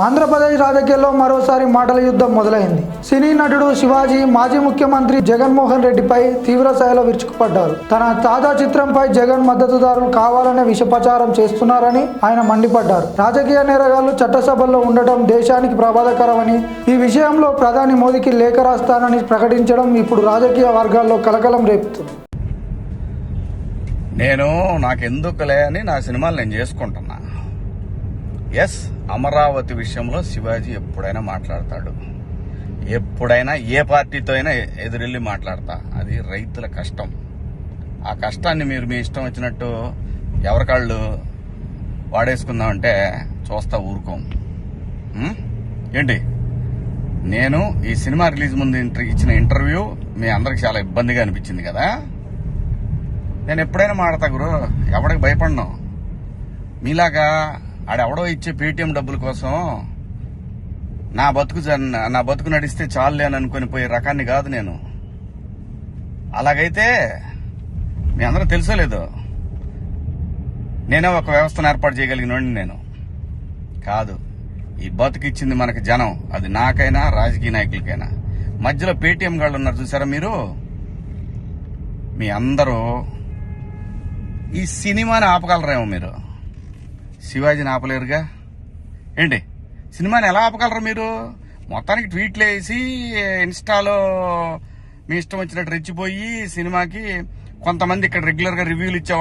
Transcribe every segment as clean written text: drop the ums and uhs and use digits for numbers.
ఆంధ్రప్రదేశ్ రాజకీయాల్లో మరోసారి మాటల యుద్ధం మొదలైంది. సినీ నటుడు శివాజీ మాజీ ముఖ్యమంత్రి జగన్మోహన్ రెడ్డిపై తీవ్ర స్థాయిలో విరుచుకుపడ్డారు. తన తాజా చిత్రంపై జగన్ మద్దతుదారులు కావాలనే విషప్రచారం చేస్తున్నారని ఆయన మండిపడ్డారు. రాజకీయ నేరగాళ్లు చట్టసభల్లో ఉండటం దేశానికి ప్రమాదకరమని, ఈ విషయంలో ప్రధాని మోదీకి లేఖ రాస్తానని ప్రకటించడం ఇప్పుడు రాజకీయ వర్గాల్లో కలకలం రేపుతుంది. నాకెందుకులే అని నా సినిమాలు నేను చేసుకుంటున్నా. ఎస్, అమరావతి విషయంలో శివాజీ ఎప్పుడైనా మాట్లాడతాడు. ఎప్పుడైనా ఏ పార్టీతో అయినా ఎదురెళ్ళి మాట్లాడతా. అది రైతుల కష్టం. ఆ కష్టాన్ని మీరు మీ ఇష్టం వచ్చినట్టు ఎవరికాళ్ళు వాడేసుకుందామంటే చూస్తా ఊరుకోం. ఏంటి, నేను ఈ సినిమా రిలీజ్ ముందు ఇచ్చిన ఇంటర్వ్యూ మీ అందరికి చాలా ఇబ్బందిగా అనిపించింది కదా. నేను ఎప్పుడైనా మాడతా గురు, ఎవడికి భయపడను. మీలాగా ఆడెవడో ఇచ్చే పేటీఎం డబ్బుల కోసం నా బతుకు నడిస్తే చాలులే అని అనుకుని పోయే రకాన్ని కాదు నేను. అలాగైతే మీ అందరూ తెలుసోలేదు, నేనే ఒక వ్యవస్థను ఏర్పాటు చేయగలిగినోడిని నేను కాదు. ఈ బతుకిచ్చింది మనకి జనం, అది నాకైనా రాజకీయ నాయకులకైనా. మధ్యలో పేటీఎం గాళ్ళు ఉన్నారు చూసారా మీరు, మీ అందరూ ఈ సినిమాని ఆపగలరేమో, మీరు శివాజీని ఆపలేరుగా. ఏంటి, సినిమాని ఎలా ఆపగలరు మీరు? మొత్తానికి ట్వీట్లు వేసి ఇన్స్టాలో మీ ఇష్టం వచ్చినట్టు రెచ్చిపోయి సినిమాకి కొంతమంది ఇక్కడ రెగ్యులర్ గా రివ్యూలు ఇచ్చే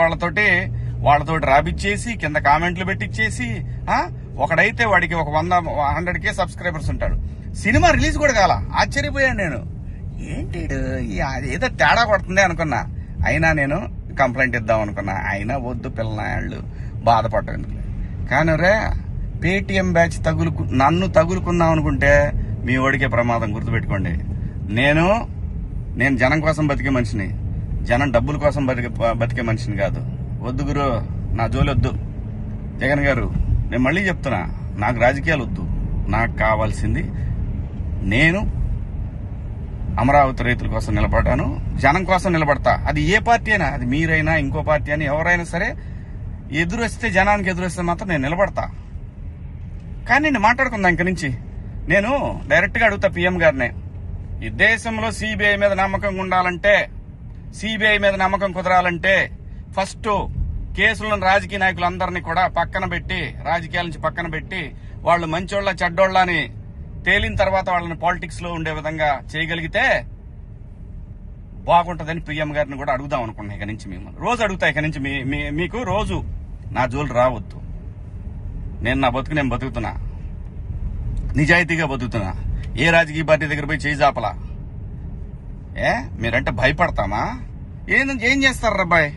వాళ్ళతోటి రాపిచ్చేసి కింద కామెంట్లు పెట్టిచ్చేసి, ఒకడైతే వాడికి ఒక 100K సబ్స్క్రైబర్స్ ఉంటాడు. సినిమా రిలీజ్ కూడా కాల. ఆశ్చర్యపోయాను నేను. ఏంటి ఏదో తేడా కొడుతుంది అనుకున్నా. అయినా నేను కంప్లైంట్ ఇద్దాం అనుకున్నా. అయినా వద్దు పిల్లనాయాళ్ళు బాధపడటం. కానీ రే, పేటీఎం బ్యాచ్ నన్ను తగులుకుందాం అనుకుంటే మీ ఓడికే ప్రమాదం. గుర్తుపెట్టుకోండి, నేను జనం కోసం బతికే మనిషిని, జనం డబ్బుల కోసం బతికే మనిషిని కాదు. వద్దు గురు, నా జోలి వద్దు. జగన్ గారు, నేను మళ్ళీ చెప్తున్నా, నాకు రాజకీయాలు వద్దు. నాకు కావాల్సింది, నేను అమరావతి రైతుల కోసం నిలబడ్డాను, జనం కోసం నిలబడతా. అది ఏ పార్టీ అయినా, అది మీరైనా ఇంకో పార్టీ అని ఎవరైనా సరే, ఎదురొస్తే జనానికి ఎదురొస్తే మాత్రం నేను నిలబడతా. కానీ నేను మాట్లాడుకుందా ఇంక నుంచి. నేను డైరెక్ట్ గా అడుగుతా పిఎం గారినే, ఈ దేశంలో సిబిఐ మీద నమ్మకం ఉండాలంటే, సిబిఐ మీద నమ్మకం కుదరాలంటే ఫస్ట్ కేసులను రాజకీయ నాయకులందరినీ కూడా పక్కన పెట్టి, రాజకీయాల నుంచి పక్కన పెట్టి, వాళ్ళు మంచోళ్ళ చెడ్డోళ్ళ అని తేలిన తర్వాత వాళ్ళని పాలిటిక్స్ లో ఉండే విధంగా చేయగలిగితే బాగుంటదని పిఎం గారిని కూడా అడుగుదాం అనుకున్నా. ఇక నుంచి మిమ్మల్ని రోజు అడుగుతా. ఇక నుంచి మీకు రోజు నా జోలు రావద్దు. నేను నా బతుకు నేను బతుకుతున్నా, నిజాయితీగా బతుకుతున్నా. ఏ రాజకీయ పార్టీ దగ్గర పోయి చేయి జాపలా. మీరంటే భయపడతామా? ఏం చేస్తారు అబ్బాయి?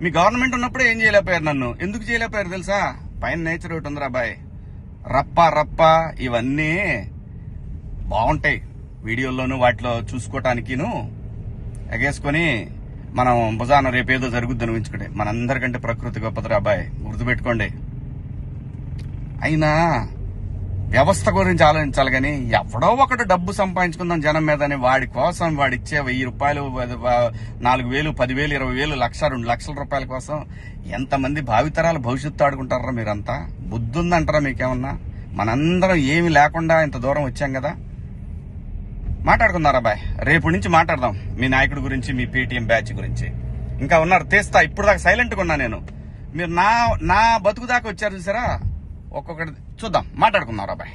మీ గవర్నమెంట్ ఉన్నప్పుడే ఏం చేయలేకపోయారు. నన్ను ఎందుకు చేయలేకపోయారు తెలుసా? పైన నేచర్ ఒకటి ఉంది అబ్బాయి. రప్ప ఇవన్నీ బాగుంటాయి వీడియోల్లోనూ వాటిలో చూసుకోవటానికిను ఎగేసుకొని మనం భుజాన రేపేదో జరుగుద్దని ఊహించుకుంటే. మనందరికంటే ప్రకృతి గొప్పది అబ్బాయి, గుర్తుపెట్టుకోండి. అయినా వ్యవస్థ గురించి ఆలోచించాలి కానీ, ఎవడో ఒకటి డబ్బు సంపాదించుకుందాం జనం మీదని వాడి కోసం వాడిచ్చే 1000 రూపాయలు, 4000, 10,000, 20,000, 1,00,000, 2 లక్షల రూపాయల కోసం ఎంతమంది భావితరాల భవిష్యత్తు ఆడుకుంటారా మీరంతా? బుద్ధుందంటారా మీకేమన్నా? మనందరం ఏమి లేకుండా ఇంత దూరం వచ్చాం కదా. మాట్లాడుకున్నారా అబ్బాయి? రేపు నుంచి మాట్లాడదాం మీ నాయకుడి గురించి, మీ పేటీఎం బ్యాచ్ గురించి. ఇంకా ఉన్నారు, తీస్తా. ఇప్పుడు దాకా సైలెంట్ గా ఉన్నా నేను. మీరు నా బతుకు దాకా వచ్చారు చూసారా, ఒక్కొక్కటి చూద్దాం, మాట్లాడుకున్నారా అబ్బాయి?